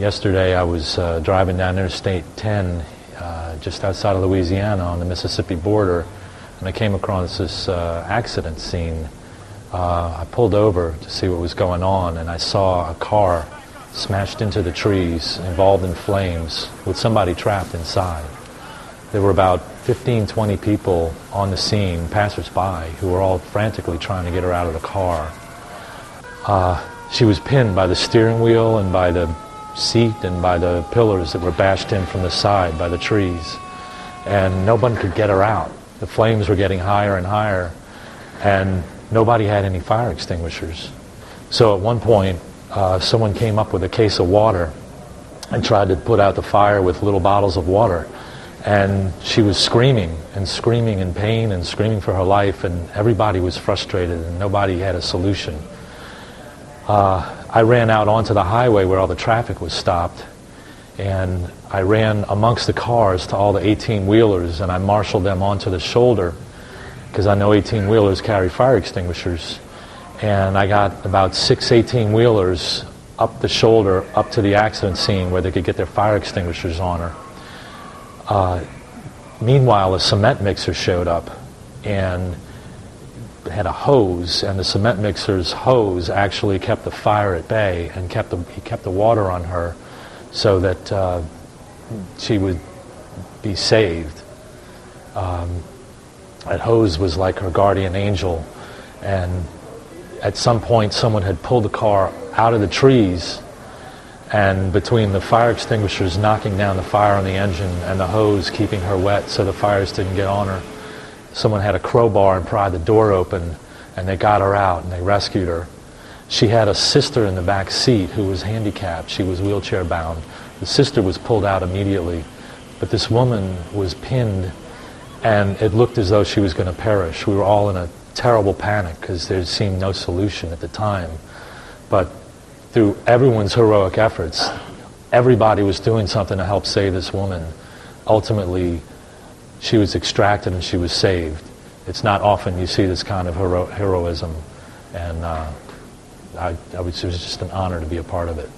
Yesterday I was driving down Interstate 10 just outside of Louisiana on the Mississippi border, and I came across this accident scene. I pulled over to see what was going on, and I saw a car smashed into the trees, involved in flames, with somebody trapped inside. There were about 15, 20 people on the scene, passers-by, who were all frantically trying to get her out of the car. She was pinned by the steering wheel and by the seat and by the pillars that were bashed in from the side by the trees. And no one could get her out. The flames were getting higher and higher, and nobody had any fire extinguishers. So at one point, someone came up with a case of water and tried to put out the fire with little bottles of water. And she was screaming in pain and screaming for her life, and everybody was frustrated and nobody had a solution. I ran out onto the highway where all the traffic was stopped, and I ran amongst the cars to all the 18-wheelers, and I marshaled them onto the shoulder because I know 18-wheelers carry fire extinguishers. And I got about 6 18-wheelers up the shoulder, up to the accident scene where they could get their fire extinguishers on her. Meanwhile, a cement mixer showed up and had a hose, and the cement mixer's hose actually kept the fire at bay and kept the water on her so that she would be saved. That hose was like her guardian angel, and at some point someone had pulled the car out of the trees, and between the fire extinguishers knocking down the fire on the engine and the hose keeping her wet so the fires didn't get on her, someone had a crowbar and pried the door open, and they got her out and they rescued her. She had a sister in the back seat who was handicapped. She was wheelchair bound. The sister was pulled out immediately, but this woman was pinned, and it looked as though she was going to perish. We were all in a terrible panic because there seemed no solution at the time. But through everyone's heroic efforts, everybody was doing something to help save this woman. Ultimately, she was extracted and she was saved. It's not often you see this kind of heroism, and it was just an honor to be a part of it.